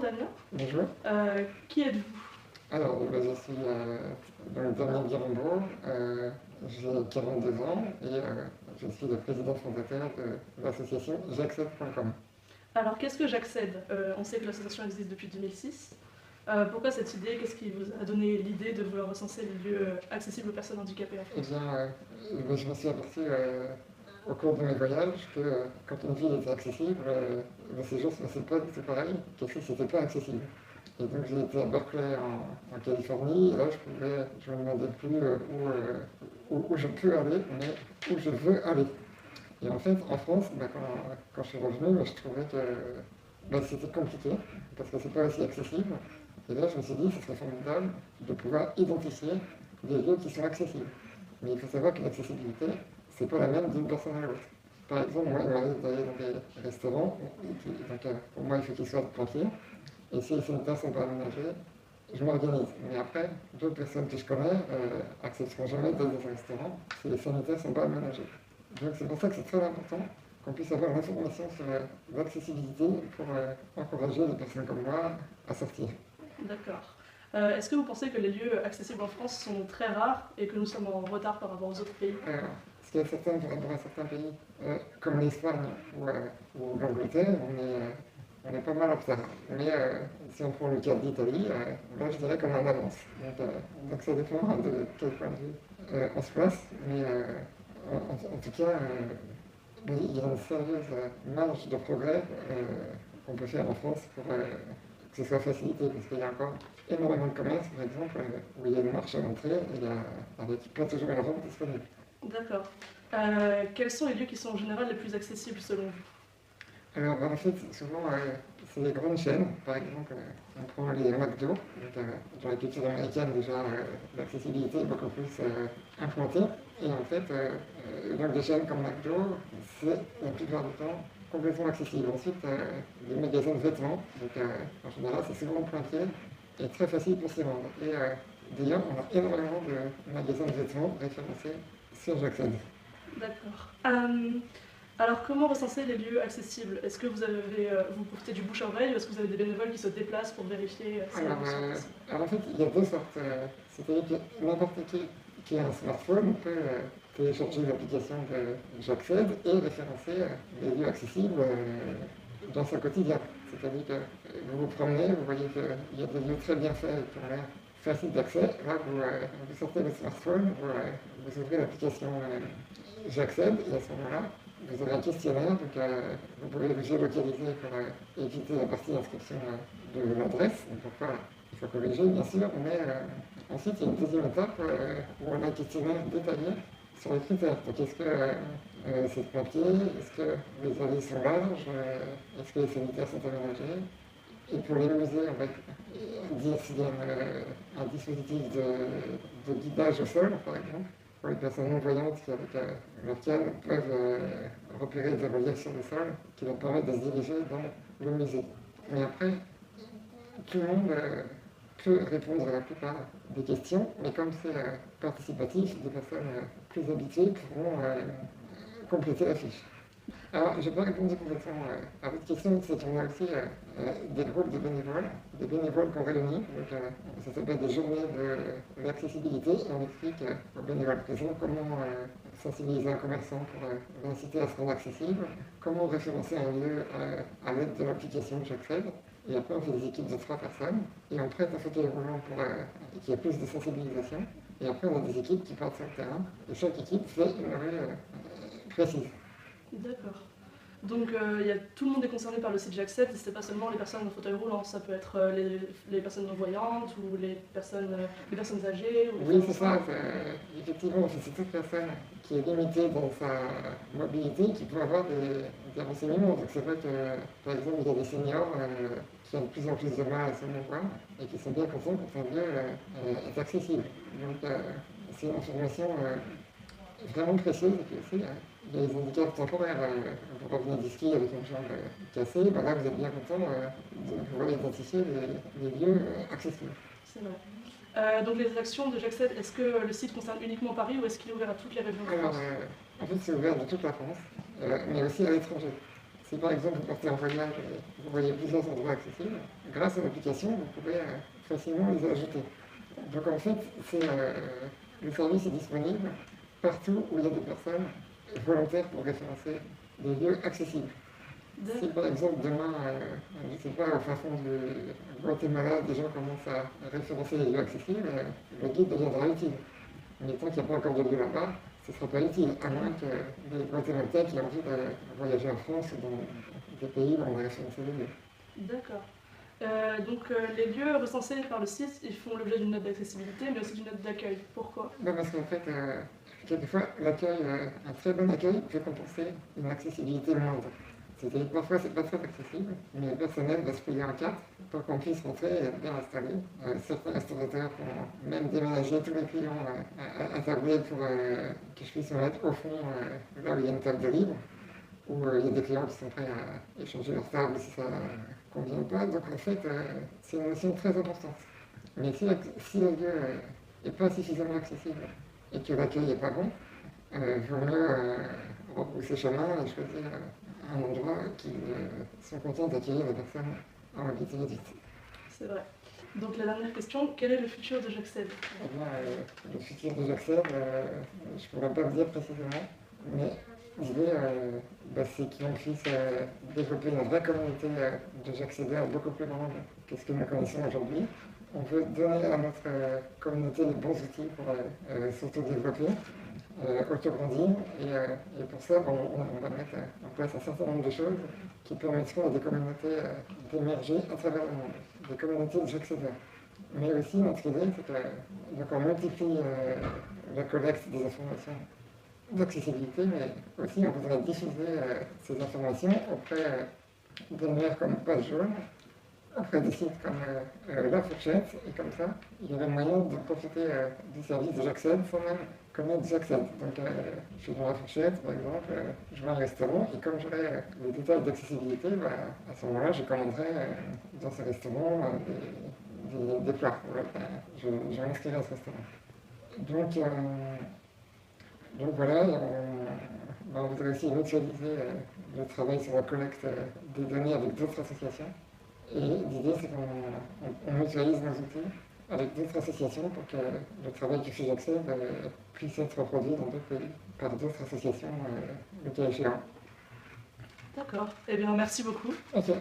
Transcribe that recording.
Damien. Bonjour. Qui êtes-vous? Alors, je suis Damien Guirambeau, j'ai 42 ans et je suis le président fondateur de l'association j'accède.com. Alors, qu'est-ce que j'accède? On sait que l'association existe depuis 2006. Pourquoi cette idée? Qu'est-ce qui vous a donné l'idée de vouloir recenser les lieux accessibles aux personnes handicapées en Eh France? bien, je me suis aperçu au cours de mes voyages que quand une ville était accessible, le séjour ne se passait pas du tout pareil que si c'était pas accessible. Et donc j'ai été à Berkeley en Californie, et là je me demandais plus où je peux aller, mais où je veux aller. Et en fait, en France, quand je suis revenu, je trouvais que c'était compliqué, parce que c'est pas aussi accessible. Et là, je me suis dit, ce serait formidable de pouvoir identifier des lieux qui sont accessibles. Mais il faut savoir que l'accessibilité, c'est pas la même d'une personne à l'autre. Par exemple, moi, il m'arrive d'aller dans des restaurants, donc pour moi, il faut qu'ils soient tranquilles. Et si les sanitaires ne sont pas aménagés, je m'organise. Mais après, d'autres personnes que je connais accepteront jamais d'aller dans un restaurant si les sanitaires ne sont pas aménagés. Donc c'est pour ça que c'est très important qu'on puisse avoir l'information sur l'accessibilité pour encourager les personnes comme moi à sortir. D'accord. Est-ce que vous pensez que les lieux accessibles en France sont très rares et que nous sommes en retard par rapport aux autres pays? Ce qui est certain par rapport à certains pays, comme l'Espagne ou l'Angleterre, on est pas mal en retard. Mais si on prend le cas d'Italie, là je dirais qu'on est en avance. Donc ça dépend de quel point de vue on se place. Mais en tout cas, il y a une sérieuse marge de progrès qu'on peut faire en France pour que ce soit facilité, parce qu'il y a encore énormément de commerces, par exemple, où il y a une marche à l'entrée avec pas toujours une rampe disponible. D'accord. Quels sont les lieux qui sont en général les plus accessibles selon vous? Alors, en fait, souvent, c'est les grandes chaînes. Par exemple, on prend les McDo. Donc, dans la culture américaine, déjà, l'accessibilité est beaucoup plus implantée. Et en fait, donc des chaînes comme McDo, c'est la plupart du temps complètement accessible. Ensuite, les magasins de vêtements. Donc, en général, c'est souvent pointé et très facile pour s'y rendre. Et d'ailleurs, on a énormément de magasins de vêtements référencés sur J'accède. D'accord. Alors, comment recenser les lieux accessibles? Est-ce que vous portez du bouche à oreille ou est-ce que vous avez des bénévoles qui se déplacent pour vérifier si les lieux sont accessibles? Alors en fait, il y a deux sortes. C'est-à-dire que n'importe qui a un smartphone peut télécharger l'application de J'accède et référencer les lieux accessibles dans son quotidien. C'est-à-dire que vous vous promenez, vous voyez qu'il y a des lieux très bien faits et qui ont l'air faciles d'accès. Là, vous sortez le smartphone, vous ouvrez l'application J'accède et à ce moment-là, vous avez un questionnaire, donc vous pouvez le géolocaliser pour éviter la partie d'inscription de l'adresse. Donc pourquoi il faut corriger, bien sûr, mais ensuite il y a une deuxième étape où on a un questionnaire détaillé sur les critères. Donc est-ce que c'est papier, est-ce que les allées sont larges, est-ce que les sanitaires sont aménagés? Et pour les musées, on va dire s'il y a un dispositif de guidage au sol, par exemple, pour les personnes non-voyantes qui, avec leur canne, peuvent repérer des reliefs sur le sol qui leur permettent de se diriger dans le musée. Mais après, tout le monde peut répondre à la plupart des questions, mais comme c'est participatif, des personnes plus habituées pourront compléter la fiche. Alors, je n'ai pas répondu complètement à votre question, c'est qu'on a aussi des groupes de bénévoles qu'on réunit. Donc, ça s'appelle des journées de l'accessibilité et on explique aux bénévoles présents comment sensibiliser un commerçant pour l'inciter à se rendre accessible, comment référencer un lieu à l'aide de l'application J'accède. Et après, on fait des équipes de 3 personnes et on prête un fauteuil roulant pour qu'il y ait plus de sensibilisation. Et après, on a des équipes qui partent sur le terrain et chaque équipe fait une rue précise. D'accord. Donc tout le monde est concerné par le site J'accède, et ce n'est pas seulement les personnes en fauteuil roulant, ça peut être les personnes non-voyantes ou les personnes âgées. Ou oui, c'est ça. Effectivement, c'est toute personne qui est limitée dans sa mobilité qui peut avoir des renseignements. Donc c'est vrai que, par exemple, il y a des seniors qui ont de plus en plus de mal à se mouvoir et qui sont bien contents quand un lieu est accessible. Donc c'est une information vraiment précieuse. Et puis aussi, il y a les handicaps temporaires. Vous revenez du ski avec une jambe cassée, ben là vous êtes bien content de pouvoir identifier les lieux accessibles. C'est vrai. Donc les actions de J'accède, est-ce que le site concerne uniquement Paris ou est-ce qu'il est ouvert à toutes les régions de France? En fait, c'est ouvert dans toute la France, mais aussi à l'étranger. Si par exemple vous partez en voyage et vous voyez plusieurs endroits accessibles, grâce à l'application, vous pouvez facilement les ajouter. Donc en fait, le service est disponible partout où il y a des personnes volontaires pour référencer des lieux accessibles. Si par exemple demain, je ne sais pas, au fin fond du Guatemala, des gens commencent à référencer les lieux accessibles, le guide deviendra utile. Mais tant qu'il n'y a pas encore de lieu là-bas, ce ne sera pas utile, à moins que les Guatémaltèques aient envie de voyager en France ou dans des pays où on a référencé les lieux. D'accord. Les lieux recensés par le site, ils font l'objet d'une note d'accessibilité, mais aussi d'une note d'accueil. Pourquoi? Parce qu'en fait, quelquefois, un très bon accueil peut compenser une accessibilité moindre. C'est-à-dire que parfois, c'est pas très accessible, mais le personnel va se payer en carte pour qu'on puisse rentrer et être bien installé. Certains restaurateurs vont même déménager tous les clients à tabler pour que je puisse me mettre au fond, là où il y a une table de libre, où il y a des clients qui sont prêts à échanger leur table si ça ne convient pas. Donc en fait, c'est une notion très importante. Mais si le lieu n'est pas suffisamment accessible et que l'accueil n'est pas bon, il vaut mieux repousser chemin et choisir un endroit qui sont contents d'accueillir les personnes en mobilité réduite. C'est vrai. Donc la dernière question, quel est le futur de J'accède? Le futur de J'accède, je ne pourrais pas vous dire précisément, mais l'idée, c'est qu'on puisse développer une vraie communauté de J'accédeurs beaucoup plus grande que ce que nous connaissons aujourd'hui. On veut donner à notre communauté les bons outils pour s'auto-développer, auto-grandir, et pour ça, on va mettre en place un certain nombre de choses qui permettront à des communautés d'émerger à travers le monde, des communautés de J'accédeurs. Mais aussi, notre idée, c'est qu'on multiplie la collecte des informations d'accessibilité, mais aussi on voudrait diffuser ces informations auprès des maires comme Page Jaune, auprès des sites comme La Fourchette, et comme ça, il y aurait moyen de profiter du service de J'accède sans même connaître J'accède. Donc je suis dans La Fourchette, par exemple, je vais à un restaurant, et comme j'aurai les détails d'accessibilité, à ce moment-là, je commanderai dans ce restaurant des plats. Voilà, je m'inscrirai à ce restaurant. Donc voilà, on voudrait aussi mutualiser le travail sur la collecte des données avec d'autres associations. Et l'idée, c'est qu'on mutualise nos outils avec d'autres associations pour que le travail que fait J'accède puisse être reproduit dans d'autres pays par d'autres associations, le cas échéant. D'accord. Eh bien, merci beaucoup. Ok.